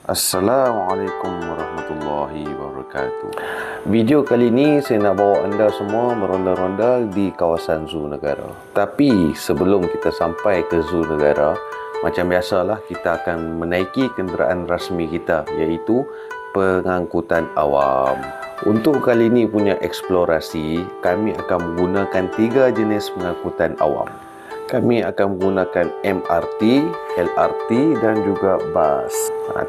Assalamualaikum warahmatullahi wabarakatuh. Video kali ini saya nak bawa anda semua meronda-ronda di kawasan Zoo Negara. Tapi sebelum kita sampai ke Zoo Negara, macam biasalah kita akan menaiki kenderaan rasmi kita, iaitu pengangkutan awam. Untuk kali ini punya eksplorasi, kami akan menggunakan 3 jenis pengangkutan awam. Kami akan menggunakan MRT, LRT dan juga bas.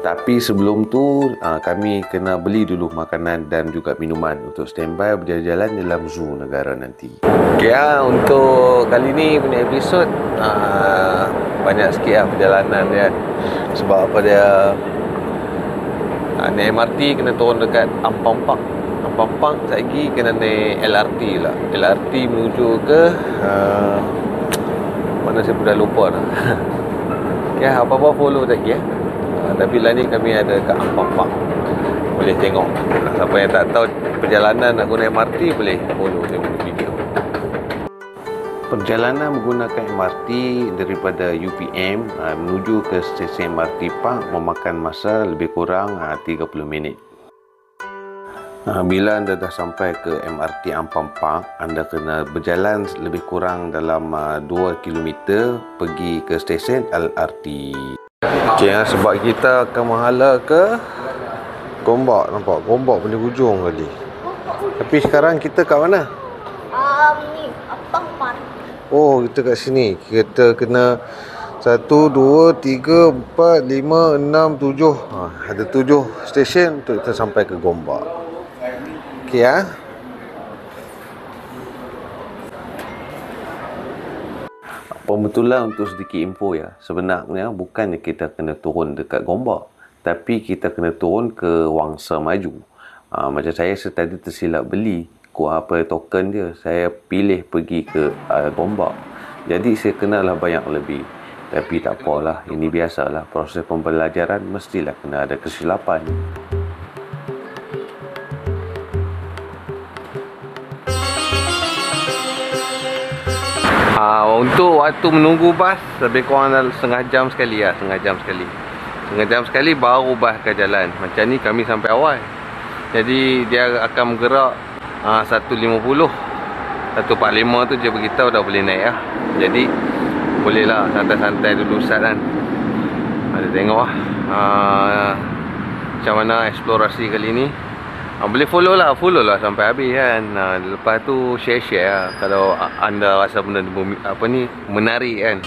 Tapi sebelum tu, kami kena beli dulu makanan dan juga minuman untuk standby berjalan-jalan dalam Zoo Negara nanti. Okay, untuk kali ni punya episod, banyak sikit perjalanan dia. Sebab apa dia, naik MRT kena turun dekat Ampang Park. Ampang Park lagi kena naik LRT lah. LRT menuju ke mana saya pun dah lupa dah. Okay, apa-apa follow lagi tapi lah ni kami ada kat Ampang Park. Boleh tengok. Siapa yang tak tahu perjalanan nak guna MRT, boleh follow tengok video. Perjalanan menggunakan MRT daripada UPM menuju ke stesen MRT Park memakan masa lebih kurang 30 minit. Bila anda dah sampai ke MRT Ampang Park, anda kena berjalan lebih kurang dalam 2 km pergi ke stesen LRT. Okay, sebab kita akan menghala ke Gombak. Nampak Gombak boleh hujung kali. Tapi sekarang kita kat mana? Ni Ampang Park. Oh, kita kat sini. Kita kena 1, 2, 3, 4, 5, 6, 7. Ada 7 stesen untuk kita sampai ke Gombak. Okey Pembetulan untuk sedikit info sebenarnya bukannya kita kena turun dekat Gombak, tapi kita kena turun ke Wangsa Maju. Macam saya tadi tersilap beli token dia, saya pilih pergi ke Gombak. Jadi saya kenalah banyak lebih. Tapi tak apalah, ini biasalah, proses pembelajaran mestilah kena ada kesilapan. Untuk waktu menunggu bas lebih kurang setengah jam sekali setengah jam sekali baru bas ke jalan. Macam ni kami sampai awal, jadi dia akan bergerak 1.50 1.45 tu dia beritahu dah boleh naik Jadi bolehlah santai-santai dulu Ustaz kan. Ada tengok macam mana eksplorasi kali ni. Boleh follow lah sampai habis kan. Lepas tu share kalau anda rasa benda ni menarik kan.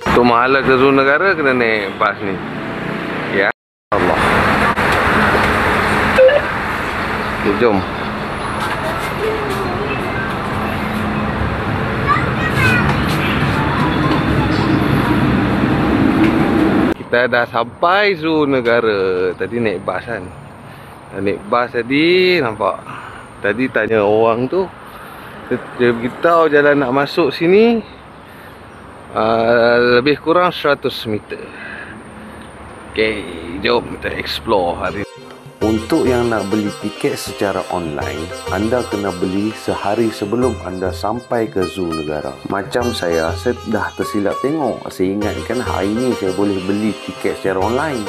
Untuk menghala ke Zoo Negara kena naik bas ni. Ya Allah. Okay, jom. Kita dah sampai Zoo Negara. Tadi naik bas kan. Naik bas tadi, nampak. Tadi tanya orang tu, dia beritahu jalan nak masuk sini lebih kurang 100 meter. Okay, jom kita explore hari ni. Untuk yang nak beli tiket secara online, anda kena beli sehari sebelum anda sampai ke Zoo Negara. Macam saya dah tersilap tengok. Saya ingatkan hari ni saya boleh beli tiket secara online.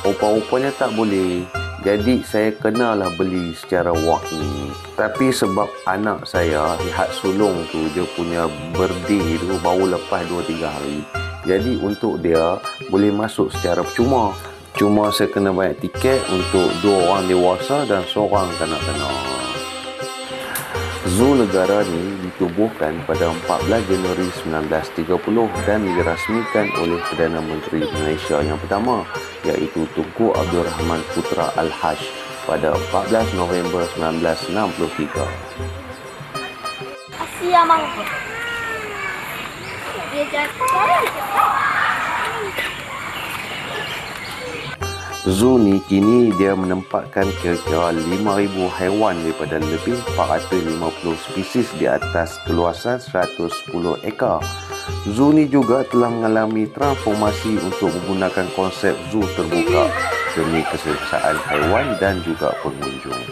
Rupa-rupanya tak boleh. Jadi saya kenalah beli secara walk-in. Tapi sebab anak saya, lihat sulung tu, dia punya birthday tu baru lepas 2-3 hari. Jadi untuk dia boleh masuk secara percuma. Cuma saya kena bayar tiket untuk 2 orang dewasa dan 1 kanak-kanak. Zoo Negara ni ditubuhkan pada 14 Januari 1930 dan dirasmikan oleh Perdana Menteri Malaysia yang pertama, iaitu Tunku Abdul Rahman Putra Al-Haj pada 14 November 1963. Asia mangkuk. Dia jatuh. Zoo ni kini dia menempatkan kira-kira 5,000 haiwan daripada lebih 450 spesies di atas keluasan 110 ekar. Zoo ni juga telah mengalami transformasi untuk menggunakan konsep zoo terbuka demi keselesaan haiwan dan juga pengunjung.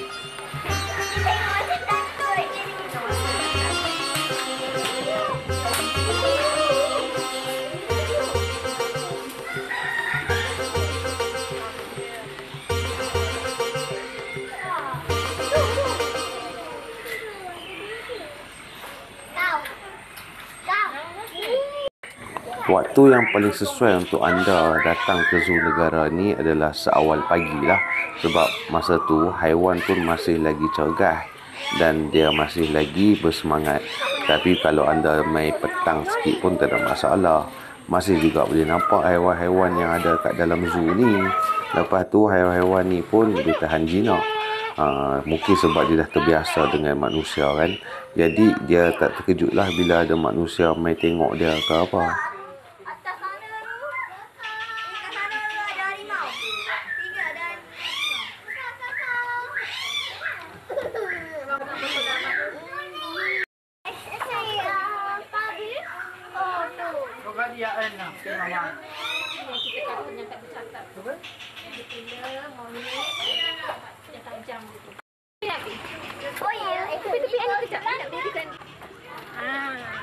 Waktu yang paling sesuai untuk anda datang ke zoo negara ni adalah seawal pagi lah. Sebab masa tu haiwan pun masih lagi cergas dan dia masih lagi bersemangat. Tapi kalau anda mai petang sikit pun tak ada masalah. Masih juga boleh nampak haiwan-haiwan yang ada kat dalam zoo ni. Lepas tu haiwan-haiwan ni pun dia tahan jinak. Mungkin sebab dia dah terbiasa dengan manusia kan. Jadi dia tak terkejut lah bila ada manusia mai tengok dia ke apa. Atas sana dulu. Kat sana dulu ada harimau. 3 ada Oh ya, tepi-tepi ni kejap nak berikan.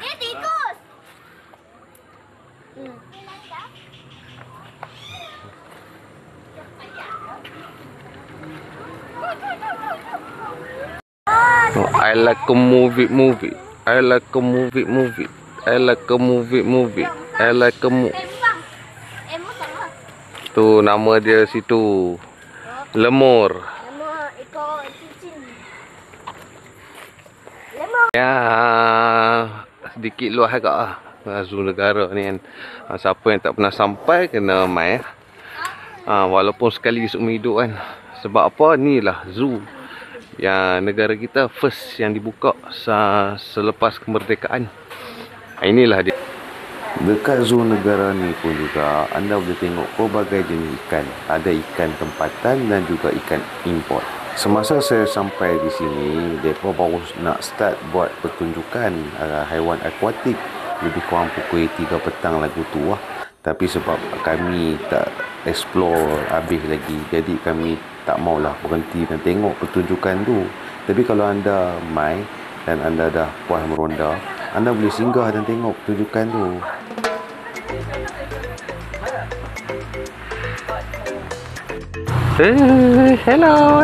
Dia tikus. I like a movie. I like a movie. I like a movie. I like a Tu nama dia situ. Lemur. Lemur ekor cincin. Lemur. Ya, sedikit luah agak lah zoo negara ni kan. Siapa yang tak pernah sampai kena mai. Walaupun sekali seumur hidup kan. Sebab apa? Ni lah zoo yang negara kita first yang dibuka selepas kemerdekaan. Inilah dia. Dekat zoo negara ni pun juga anda boleh tengok pelbagai jenis ikan. Ada ikan tempatan dan juga ikan import. Semasa saya sampai di sini, mereka baru nak start buat pertunjukan haiwan akuatik. Lebih kurang pukul 3 petang lagu tu lah. Tapi sebab kami tak explore habis lagi, jadi kami tak maulah berhenti dan tengok pertunjukan tu. Tapi kalau anda mai dan anda dah puas meronda, anda boleh singgah dan tengok pertunjukan tu. Hello.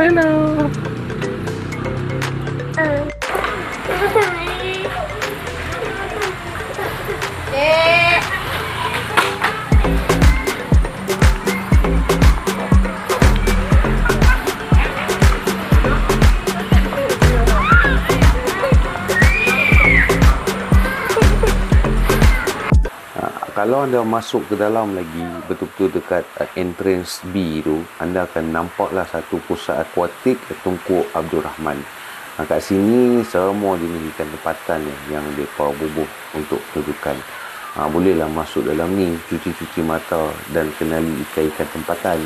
Kalau anda masuk ke dalam lagi, betul-betul dekat entrance B tu, anda akan nampaklah satu pusat akuatik Tunku Abdul Rahman. Kat sini semua jenis ikan tempatan yang mereka bubuh untuk pertunjukan. Bolehlah masuk dalam ni, cuci-cuci mata dan kenali ikan-ikan tempatan.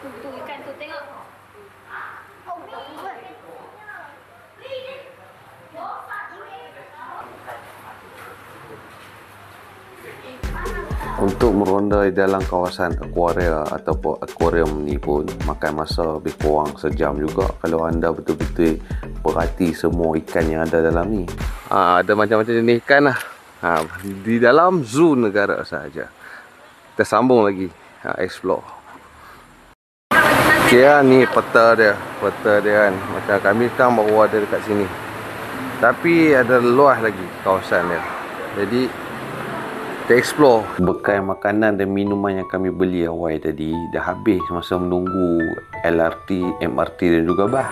Tu ikan tu tengok. Untuk meronda di dalam kawasan akuaria ataupun akuarium ni pun makan masa lebih kurang sejam juga kalau anda betul-betul perhati semua ikan yang ada dalam ni. Ada macam-macam jenis ikan lah. Di dalam zoo negara sahaja. Kita sambung lagi explore. Okay, ni peta dia kan. Macam kami sekarang baru ada dekat sini. Tapi ada luas lagi kawasan dia. Jadi kita explore. Bekal makanan dan minuman yang kami beli awal tadi dah habis masa menunggu LRT, MRT dan juga bas.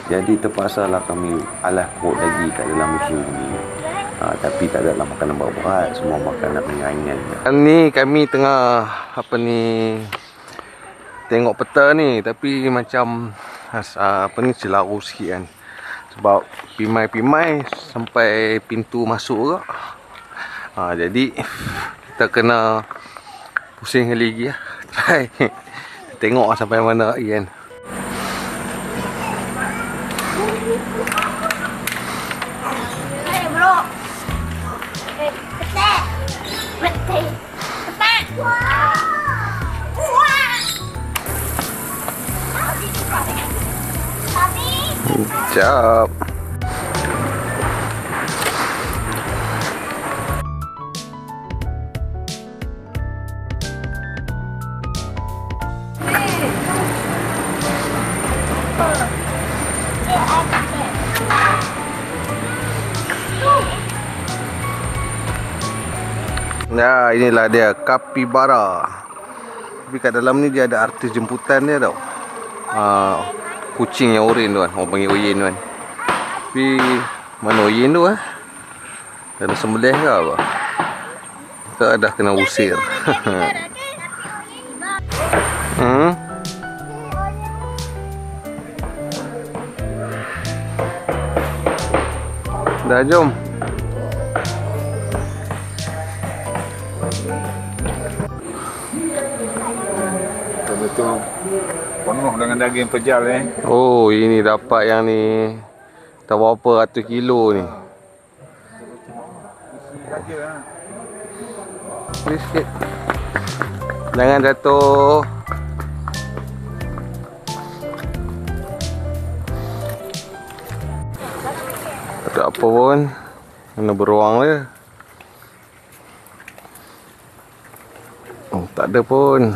Jadi terpaksalah kami alas perut lagi kat dalam zoo ni. Tapi tak adalah makanan berat, semua makanan ringan. Ni kami tengah tengok peta ni, tapi macam selaru sikit kan. Sebab pimai-pimai sampai pintu masuk ke. Jadi kita kena pusing lagi lah. Try tengok sampai mana lagi kan. Hey bro. Petek. Petek. Petek. Sekejap. Nah, inilah dia kapibara. Tapi kat dalam ni dia ada artis jemputan dia tau. Kucing yang oren tu kan, orang panggil oyen tu kan. Tapi mana oyen tu kan? Dah sembelih ke apa? Kita dah kena usir. Dah jom. Betul penuh dengan daging pejal ni. Oh, ini dapat yang ni. Tak berapa ratus kilo ni. Sikit. Jangan jatuh. Tak ada apa pun. Kena beruang dia. Oh, tak ada pun.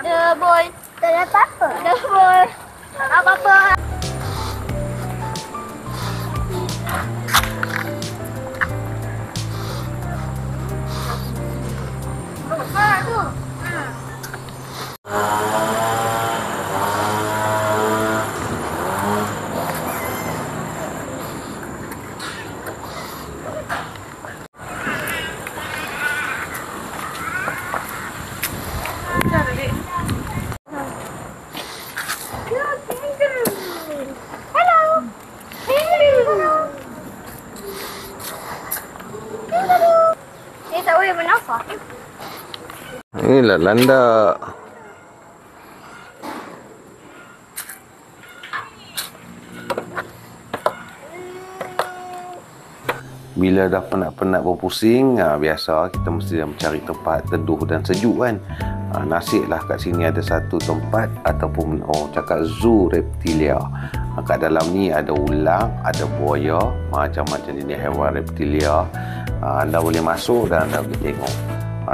Ada boy. Tak ada apa-apa. Ada boy. Tak ada apa-apa. Tu. Tak boleh bernafas. Inilah landak. Bila dah penat-penat berpusing, biasa kita mesti mencari tempat teduh dan sejuk kan. Nasiblah kat sini ada satu tempat ataupun cakap zoo reptilia. Kat dalam ni ada ulang, ada buaya, macam-macam jenis haiwan reptilia. Anda boleh masuk dan anda boleh tengok.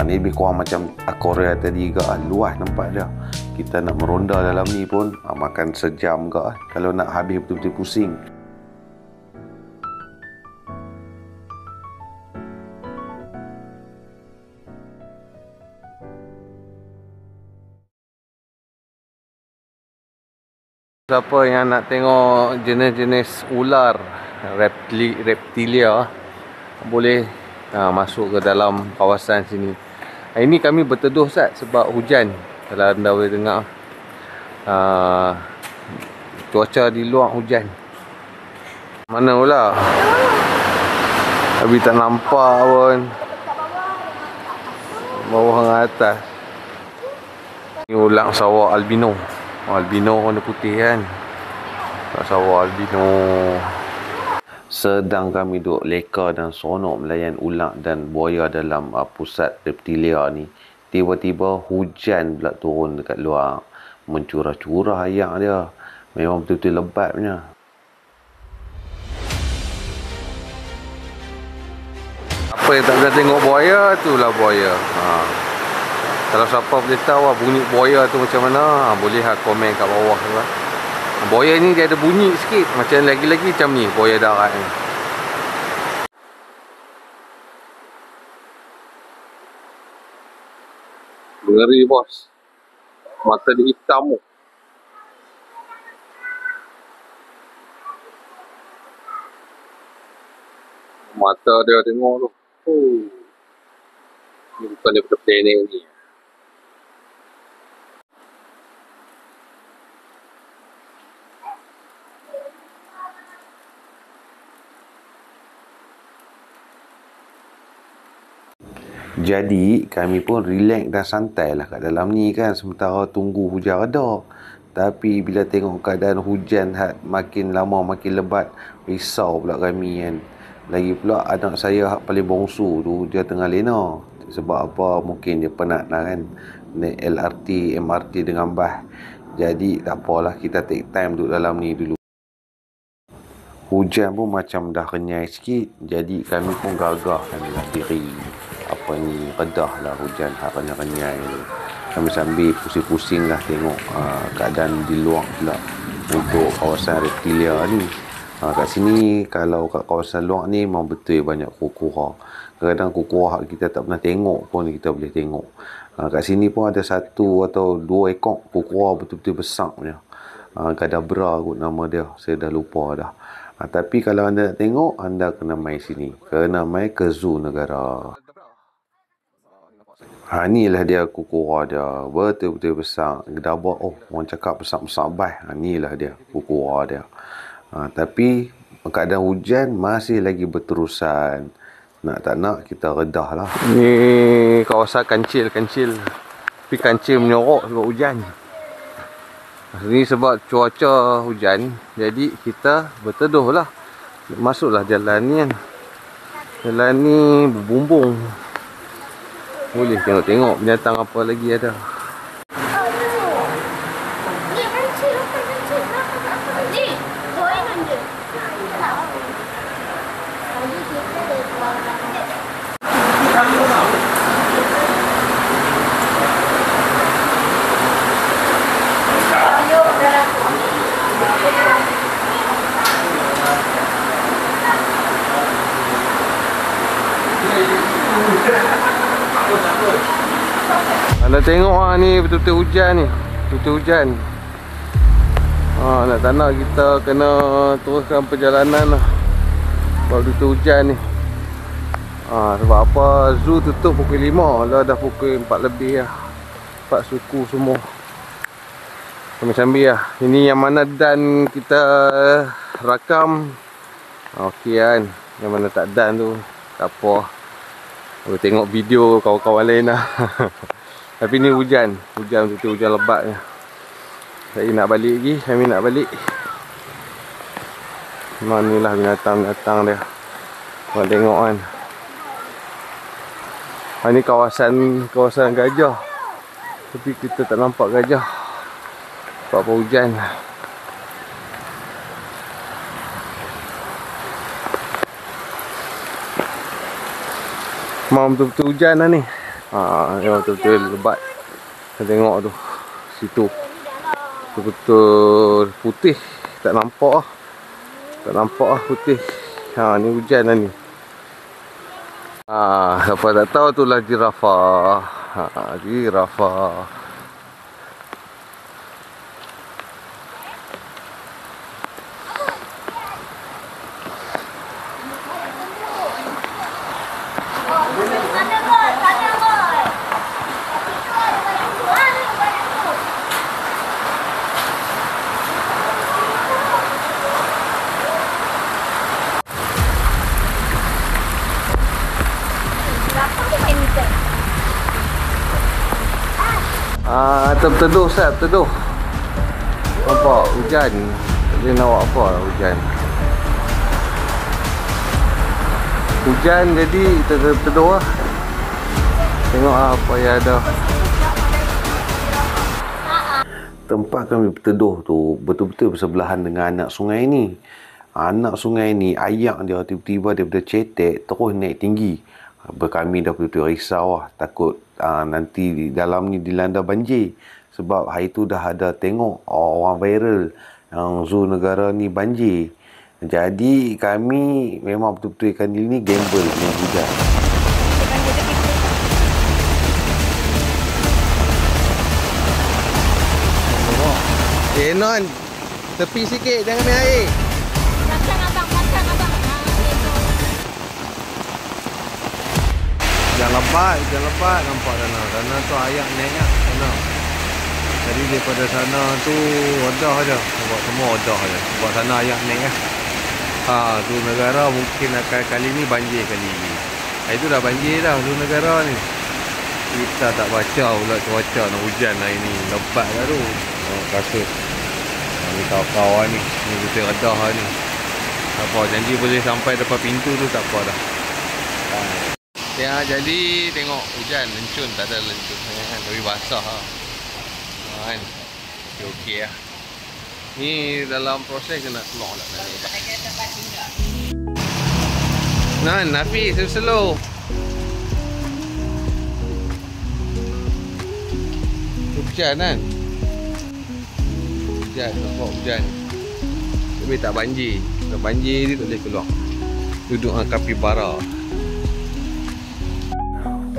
Ni lebih kurang macam akuaria tadi ke. Luas nampak dia. Kita nak meronda dalam ni pun makan sejam ke. Kalau nak habis betul-betul pusing. Siapa yang nak tengok jenis-jenis ular reptilia boleh masuk ke dalam kawasan sini. Ini kami berteduh sebab hujan. Kalau anda boleh dengar, cuaca di luar hujan. Mana pula? Tapi tak nampak pun. Bawah dengan atas. Ni ulang sawah albino. Albino warna putih kan. Sawah albino. Sedang kami duduk leka dan seronok melayan ular dan buaya dalam pusat reptilia ni, tiba-tiba hujan pula turun dekat luar. Mencurah-curah air dia. Memang betul-betul lebat punya. Apa yang tak boleh tengok buaya, itulah buaya. Kalau siapa boleh tahu bunyi buaya tu macam mana, boleh komen kat bawah tu lah. Buaya ni dia ada bunyi sikit, macam lagi-lagi macam ni buaya darat ni. Ngeri bos. Mata dia hitam tu. Mata dia tengok tu. Ni bukan daripada planet ni. Jadi kami pun relax dan santai lah kat dalam ni kan, sementara tunggu hujan reda. Tapi bila tengok keadaan hujan makin lama makin lebat, risau pula kami kan. Lagi pula anak saya paling bongsu tu, dia tengah lena. Sebab apa? Mungkin dia penat lah kan, naik LRT, MRT dengan bas. Jadi tak apalah, kita take time duduk dalam ni dulu. Hujan pun macam dah renyai sikit, jadi kami pun gagah kami nak diri. Apa ni, redah lah hujan renyai ni. Kami sambil pusing-pusing lah tengok keadaan di luar pula untuk kawasan reptilia ni. Kat sini, kalau kat kawasan luar ni memang betul banyak kura-kura. Kadang-kadang kura-kura kita tak pernah tengok pun kita boleh tengok. Kat sini pun ada 1 atau 2 ekor kura-kura betul-betul besar punya. Kadabra kot nama dia, saya dah lupa dah. Tapi kalau anda nak tengok, anda kena mai sini. Kena mai ke Zoo Negara. Inilah dia kura-kura dia. Betul-betul besar. Gedabra, orang cakap besar-besar baik. Inilah dia kura-kura dia. Tapi keadaan hujan masih lagi berterusan. Nak tak nak kita redah lah. Ni kawasan kancil. Tapi kancil menyorok sebab hujan. Ni sebab cuaca hujan, jadi kita berteduh lah. Masuklah jalan ni kan. Jalan ni berbumbung. Boleh tengok-tengok binatang apa lagi ada. Anda tengok ni betul-betul hujan ni. Betul-betul hujan. Nak tak nak kita kena teruskan perjalanan lah. Sebab betul hujan ni. Sebab apa, zoo tutup pukul 5 lah, dah pukul 4 lebih lah. 4 suku semua. Sambil-sambil lah. Ini yang mana dan kita rakam. Okey kan. Yang mana tak dan tu, tak apa. Tengok video kawan-kawan lain lah. Tapi ni hujan. Hujan betul-betul hujan lebatnya. Saya nak balik lagi. Kami nak balik. Manilah binatang-binatang dia. Korang tengok kan. Ni kawasan gajah. Tapi kita tak nampak gajah. Sebab apa hujan. Memang betul-betul hujan lah ni. Memang betul-betul lebat. Kita tengok tu. Situ. Betul-betul putih. Tak nampak lah. Tak nampak lah putih. Ni hujan lah ni. Siapa tak tahu tu lah jirafah. Jirafah. Terteduh Sat, terteduh. Nampak hujan. Tak boleh nak buat apa lah hujan. Hujan jadi terteduh lah. Tengok lah apa yang ada. Tempat kami berteduh tu betul-betul bersebelahan dengan anak sungai ni. Anak sungai ni, ayak dia tiba-tiba daripada cetek terus naik tinggi. Kami dah betul-betul risau lah. Takut nanti di dalam ni dilanda banjir. Sebab hari tu dah ada tengok orang viral yang zoo negara ni banjir. Jadi kami memang betul-betul ikan ni gamble dengan hujan. Non, tepi sikit, jangan main air. Belakang abang, belakang abang. Jangan lebat. Nampak tanah. Tanah tu ayak naik lah. Tanah. Jadi daripada sana tu odah je. Nampak semua odah je. Sebab sana ayak naik lah. Tu negara mungkin akan kali ni banjir kali ni. Itu dah banjir dah tu negara ni. Kita tak baca pula cuaca nak hujan hari ni. Lebat lah tu. Kasut. Ni kawan-kawan ni. Ni betul redah lah ni. Tak apa. Janji boleh sampai depan pintu tu tak apa dah. Ya, jadi tengok hujan lencun, tak ada lencun sangat kan, tapi basah lah. Kan. Okey lah. Ni dalam proses kena keluar lah. Nan, Nafi, slow. Hujan kan? Hujan, nampak hujan. Tapi tak banjir. Kalau banjir dia tak boleh keluar. Duduk dengan kapibara.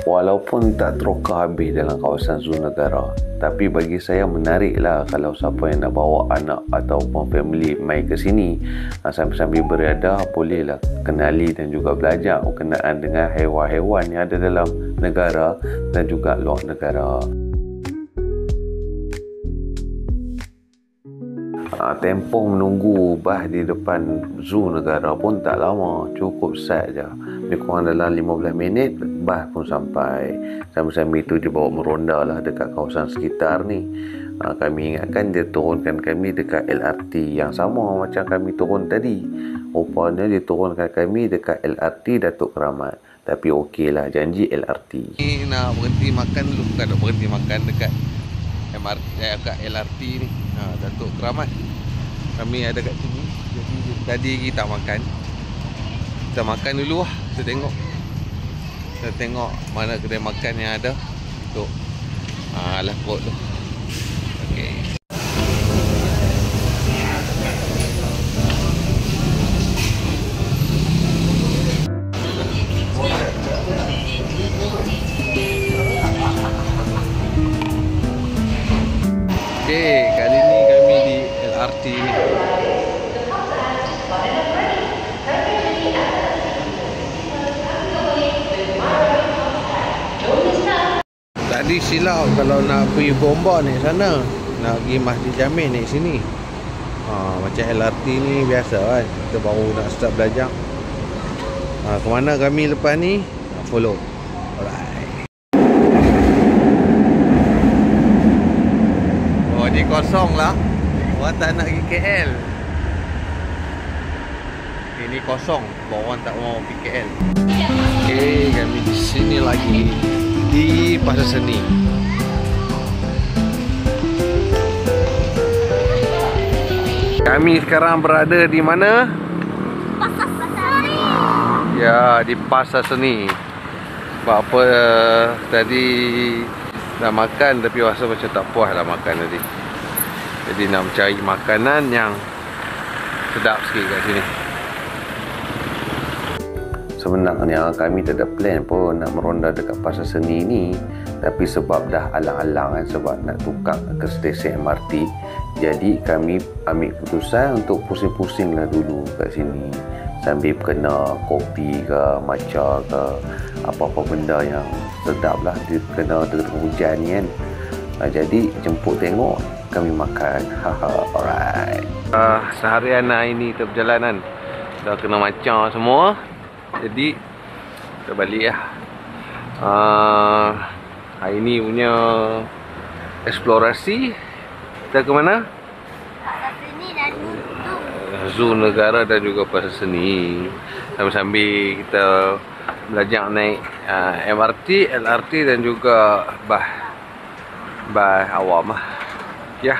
Walaupun tak teroka habis dalam kawasan zoo negara, tapi bagi saya menariklah kalau siapa yang nak bawa anak ataupun family mai ke sini, sambil-sambil berada bolehlah kenali dan juga belajar berkenaan dengan haiwan-haiwan yang ada dalam negara dan juga luar negara. Tempoh menunggu bah di depan zoo negara pun tak lama, cukup sat je. Lebih kurang dalam 15 minit bah pun sampai. Sambil-sambil itu dia bawa meronda lah dekat kawasan sekitar ni. Kami ingatkan dia turunkan kami dekat LRT yang sama macam kami turun tadi. Rupanya dia turunkan kami dekat LRT Datuk Keramat. Tapi okey lah, janji LRT. Ni nak berhenti makan dulu, bukan nak berhenti makan dekat MRT, dekat LRT ni, Datuk Keramat. Kami ada kat sini. Jadi tadi kita makan. Kita makan dulu lah. Kita tengok mana kedai makan yang ada untuk lah kot tu. Okey. Okey, kali ni kami di LRT ni. Tadi silap kalau nak pergi Bomba naik sana, nak pergi Masjid Jamil naik sini. Macam LRT ni biasa kan, kita baru nak start belajar. Ke mana kami lepas ni? Follow. Alright. Oh, ni kosong lah. Orang tak nak pergi KL. Ini kosong, orang tak mau pergi KL. Okay, kami di sini lagi di Pasar Seni. Kami sekarang berada di mana? Pasar Seni. Ya, di Pasar Seni. Sebab apa tadi dah makan tapi rasa macam tak puas lah makan tadi. Jadi nak mencari makanan yang sedap sikit kat sini. Sebenarnya kami tak ada plan pun nak meronda dekat Pasar Seni ni, tapi sebab dah alang-alang kan, sebab nak tukar ke stesen MRT, jadi kami ambil keputusan untuk pusing-pusing lah dulu kat sini sambil kena kopi ke matcha ke apa-apa benda yang sedap lah, kena dengan hujan ni kan. Jadi jemput tengok kami makan. Alright. Seharian hari ni kita perjalanan dah kena matcha semua. Jadi kita balik lah. Hari ni punya eksplorasi. Kita ke mana? Pasar seni dan Zoo negara dan juga pasar seni. Sambil-sambil kita belajar naik MRT, LRT dan juga bas awam lah. Ya,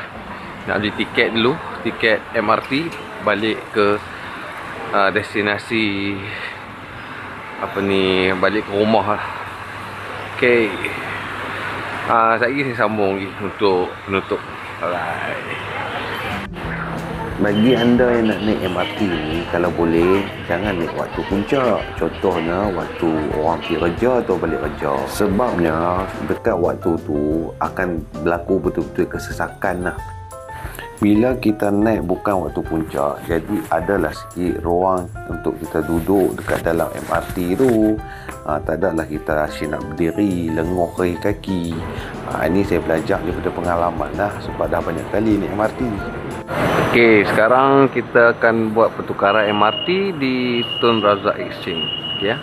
nak beli tiket dulu, tiket MRT balik ke destinasi balik ke rumah lah. Okay. Sekejap lagi saya sambung lagi untuk penutup. Alright. Bagi anda yang nak naik MRT ni, kalau boleh jangan naik waktu puncak. Contohnya waktu orang pergi kerja atau balik kerja. Sebabnya dekat waktu tu akan berlaku betul-betul kesesakan lah. Bila kita naik bukan waktu puncak, jadi adalah sikit ruang untuk kita duduk dekat dalam MRT tu. Tak adalah kita asyik nak berdiri, lenguh kaki. Ini saya belajar daripada pengalaman lah, sebab dah banyak kali naik MRT. Okey, sekarang kita akan buat pertukaran MRT di Tun Razak Exchange. Ya.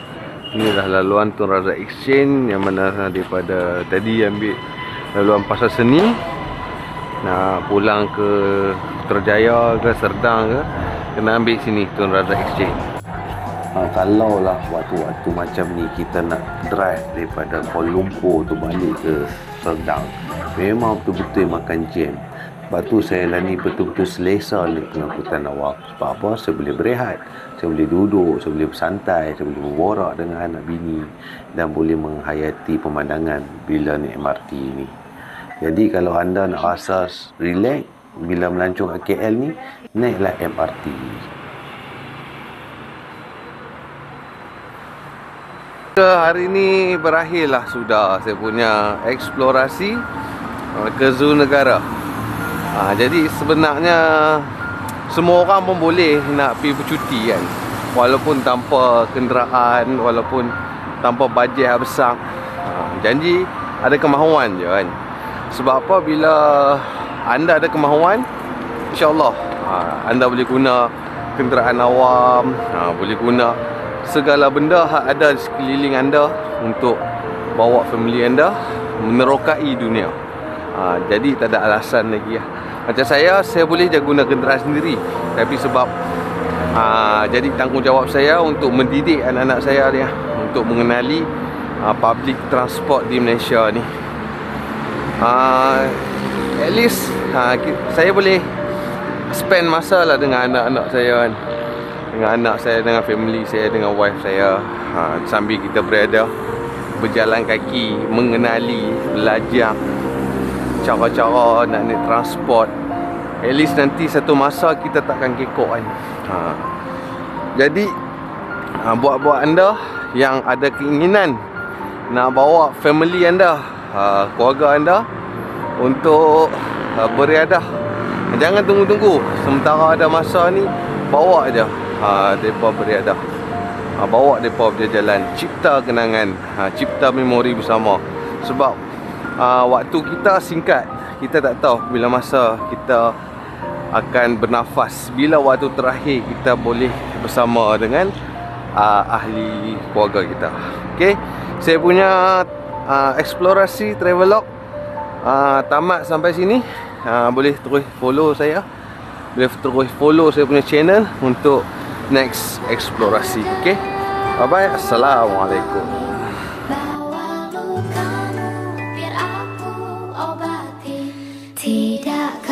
Inilah laluan Tun Razak Exchange yang mana daripada tadi ambil laluan Pasar Seni. Nak pulang ke Putrajaya ke Serdang ke, kena ambil sini Tun Razak Exchange. Kalau lah waktu-waktu macam ni kita nak drive daripada Kuala Lumpur tu balik ke Serdang, memang betul-betul makan jam. Sebab tu saya lah ni betul-betul selesa ni pengangkutan awak. Sebab apa? Saya boleh berehat, saya boleh duduk, saya boleh bersantai, saya boleh berborak dengan anak bini dan boleh menghayati pemandangan bila naik MRT ni. Jadi kalau anda nak rasa relax bila melancong ke KL ni, naiklah MRT. Hari ni berakhirlah sudah saya punya eksplorasi ke Zoo Negara. Jadi sebenarnya semua orang pun boleh nak pergi bercuti kan, walaupun tanpa kenderaan, walaupun tanpa bajet yang besar. Janji ada kemahuan je kan. Sebab apa? Bila anda ada kemahuan, InsyaAllah anda boleh guna kenderaan awam, boleh guna segala benda yang ada di sekeliling anda untuk bawa family anda menerokai dunia. Jadi tak ada alasan lagi lah. Macam saya boleh je guna kenderaan sendiri, tapi sebab jadi tanggungjawab saya untuk mendidik anak-anak saya ni, untuk mengenali public transport di Malaysia ni. At least saya boleh spend masa lah dengan anak-anak saya kan, dengan anak saya, dengan family saya, dengan wife saya, sambil kita berada berjalan kaki, mengenali, belajar cara-cara nak naik transport. At least nanti satu masa kita takkan kekok kan. Jadi buat-buat anda yang ada keinginan nak bawa family anda, keluarga anda untuk beriadah, jangan tunggu-tunggu. Sementara ada masa ni, bawa aja mereka beriadah, bawa mereka berjalan, cipta kenangan, cipta memori bersama. Sebab waktu kita singkat, kita tak tahu bila masa kita akan bernafas, bila waktu terakhir kita boleh bersama dengan ahli keluarga kita. Okay, saya punya eksplorasi travelog tamat sampai sini. Boleh terus follow saya, boleh terus follow saya punya channel untuk next eksplorasi. Okay, bye bye, assalamualaikum. Bawa lukamu biar aku obati, tidak